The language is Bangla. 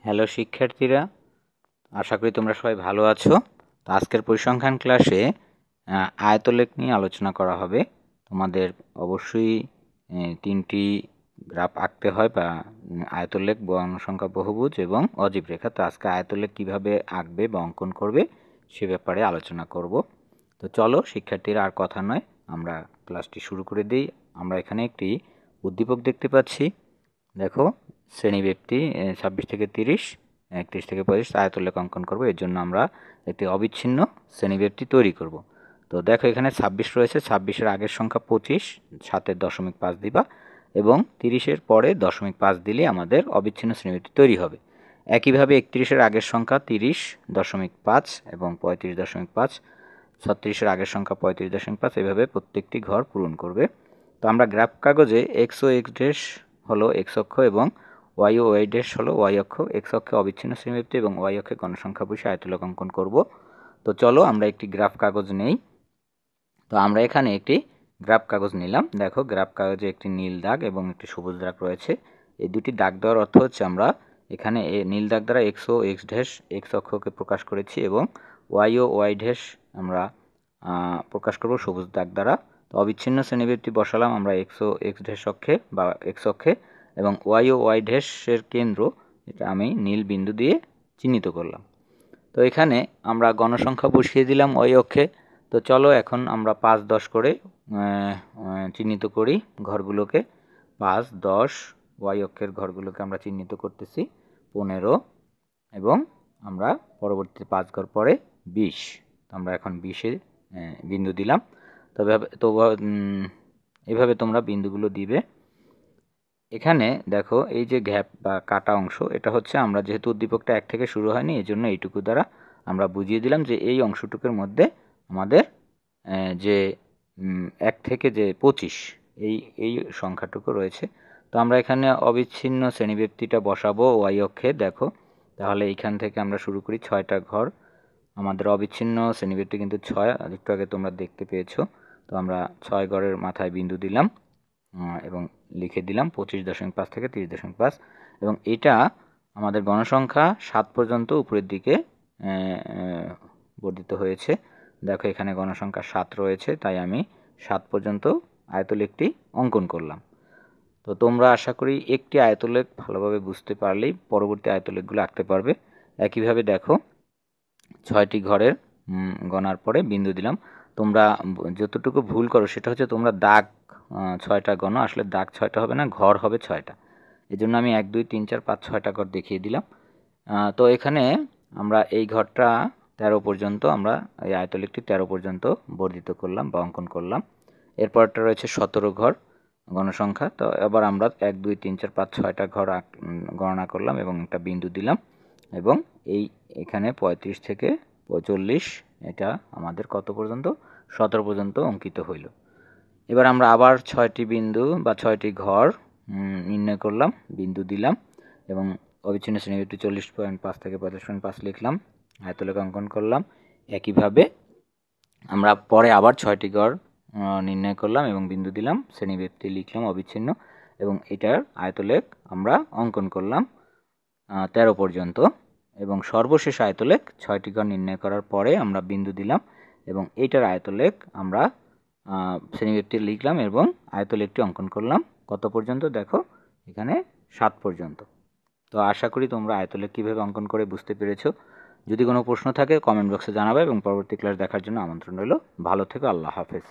হ্যালো শিক্ষার্থীরা, আশা করি তোমরা সবাই ভালো আছো। তো আজকের পরিসংখ্যান ক্লাসে আয়তলেখ নিয়ে আলোচনা করা হবে। তোমাদের অবশ্যই তিনটি গ্রাফ আঁকতে হয় বা আয়তলেখ, বর্গসংখ্যা বহুভুজ এবং অজীব রেখা। তো আজকে আয়তলেখ কিভাবে আঁকবে বা অঙ্কন করবে সে ব্যাপারে আলোচনা করব। তো চলো শিক্ষার্থীরা, আর কথা নয়, আমরা ক্লাসটি শুরু করে দিই। আমরা এখানে একটি উদ্দীপক দেখতে পাচ্ছি। দেখো, শ্রেণীব্যাপ্তি 26 থেকে 30, 31 থেকে 35 আয়তলেখ অঙ্কন করব। এর জন্য আমরা একটি অবিচ্ছিন্ন শ্রেণীব্যাপ্তি তৈরি করব। তো দেখো, এখানে 26 রয়েছে, 26-এর আগের সংখ্যা 25, 7-এর 0.5 দিবা এবং 30-এর পরে 0.5 দিলে আমাদের অবিচ্ছিন্ন শ্রেণীব্যাপ্তি তৈরি হবে। একইভাবে 31-এর আগের সংখ্যা 30, 0.5 এবং 35, 0.5, 36-এর আগের সংখ্যা 35, 0.5, এভাবে প্রত্যেকটি ঘর পূরণ করবে। তো আমরা গ্রাফ কাগজে এক্স ও এক্স ড্যাশ হলো এক্স অক্ষ এবং ওয়াই ও ওয়াই ড্যাশ হলো ওয়াই অক্ষ। এক্স অক্ষে অবিচ্ছিন্ন শ্রেণীব্যাপ্তি এবং ওয়াই অক্ষে গণসংখ্যা বসে আয়তলেখ অঙ্কন করব। তো চলো আমরা একটি গ্রাফ কাগজ নেই। তো আমরা এখানে একটি গ্রাফ কাগজ নিলাম। দেখো, গ্রাফ কাগজে একটি নীল দাগ এবং একটি সবুজ দাগ রয়েছে। এই দুটি দাগ দেওয়ার অর্থ হচ্ছে আমরা এখানে নীল দাগ দ্বারা এক্স ও এক্স ড্যাশ এক্স অক্ষকে প্রকাশ করেছি এবং ওয়াই ও ওয়াই ড্যাশ আমরা প্রকাশ করব সবুজ দাগ দ্বারা। তো অবিচ্ছিন্ন শ্রেণীব্যাপ্তি বসালাম আমরা এক্স ও এক্স ড্যাশ অক্ষে বা এক্স অক্ষে এবং ওয়াই ও ওয়াই ড্যাশের কেন্দ্র এটা আমি নীল বিন্দু দিয়ে চিহ্নিত করলাম। তো এখানে আমরা গণসংখ্যা বসিয়ে দিলাম ওয়াই অক্ষে। তো চলো এখন আমরা 5, 10 করে চিহ্নিত করি ঘরগুলোকে। 5, 10 ওয়াই অক্ষের ঘরগুলোকে আমরা চিহ্নিত করতেছি। 15 এবং আমরা পরবর্তী 5 ঘর পরে 20। আমরা এখন 20-এ বিন্দু দিলাম। তবে এভাবে তোমরা বিন্দুগুলো দিবে। এখানে দেখো, এই যে গ্যাপ বা কাটা অংশ, এটা হচ্ছে আমরা যেহেতু উদ্দীপকটা 1 থেকে শুরু হয়নি, এই জন্য এইটুকু দ্বারা আমরা বুঝিয়ে দিলাম যে এই অংশটুকুর মধ্যে আমাদের যে 1 থেকে যে 25 এই সংখ্যাটুকু রয়েছে। তো আমরা এখানে অবিচ্ছিন্ন শ্রেণীব্যাপ্তিটা বসাবো ওয়াই অক্ষে। দেখো, তাহলে এইখান থেকে আমরা শুরু করি। 6টা ঘর আমাদের অবিচ্ছিন্ন শ্রেণীব্যাপ্তি কিন্তু 6, একটু আগে তোমরা দেখতে পেয়েছো। তো আমরা 6 ঘরের মাথায় বিন্দু দিলাম এবং লিখে দিলাম 25.5 থেকে 30.5 এবং এটা আমাদের গণসংখ্যা 7 পর্যন্ত উপরের দিকে বর্ধিত হয়েছে। দেখো, এখানে গণসংখ্যা 7 রয়েছে, তাই আমি 7 পর্যন্ত আয়তলেখটি অঙ্কন করলাম। তো তোমরা আশা করি একটি আয়তলেখ ভালোভাবে বুঝতে পারলেই পরবর্তী আয়তলেখগুলো আঁকতে পারবে। একইভাবে দেখো, 6টি ঘরের গণার পরে বিন্দু দিলাম। তোমরা যতটুকু ভুল করো সেটা হচ্ছে তোমরা দাগ 6টা গণ, আসলে দাগ 6টা হবে না, ঘর হবে 6টা। এই জন্য আমি 1, 2, 3, 4, 5, 6টা ঘর দেখিয়ে দিলাম। তো এখানে আমরা এই ঘরটা 13 পর্যন্ত, আমরা এই আয়তলেখটি 13 পর্যন্ত বর্ধিত করলাম বা অঙ্কন করলাম। এরপরটা রয়েছে 17 ঘর গণসংখ্যা। তো এবার আমরা 1, 2, 3, 4, 5, 6টা ঘর গণনা করলাম এবং একটা বিন্দু দিলাম এবং এখানে 35 থেকে 45 এটা আমাদের কত পর্যন্ত, 17 পর্যন্ত অঙ্কিত হইল। এবার আমরা আবার 6টি বিন্দু বা 6টি ঘর নির্ণয় করলাম, বিন্দু দিলাম এবং অবিচ্ছিন্ন শ্রেণীব্যাপ্তি 40.5 থেকে 45.5 লিখলাম, আয়তলেখ অঙ্কন করলাম। একইভাবে আমরা পরে আবার 6টি ঘর নির্ণয় করলাম এবং বিন্দু দিলাম, শ্রেণীব্যাপ্তি লিখলাম অবিচ্ছিন্ন এবং এটার আয়তলেখ আমরা অঙ্কন করলাম 13 পর্যন্ত এবং সর্বশেষ আয়তলেখ 6টি ঘর নির্ণয় করার পরে আমরা বিন্দু দিলাম এবং এইটার আয়তলেখ আমরা শ্রেণীব্যাপ্তি লিখলাম এবং আয়তলেখটি অঙ্কন করলাম কত পর্যন্ত, দেখো এখানে 7 পর্যন্ত। তো আশা করি তোমরা আয়তলেখ কীভাবে অঙ্কন করে বুঝতে পেরেছো। যদি কোনো প্রশ্ন থাকে কমেন্ট বক্সে জানাবে এবং পরবর্তী ক্লাস দেখার জন্য আমন্ত্রণ রইল। ভালো থেকো, আল্লাহ হাফেজ।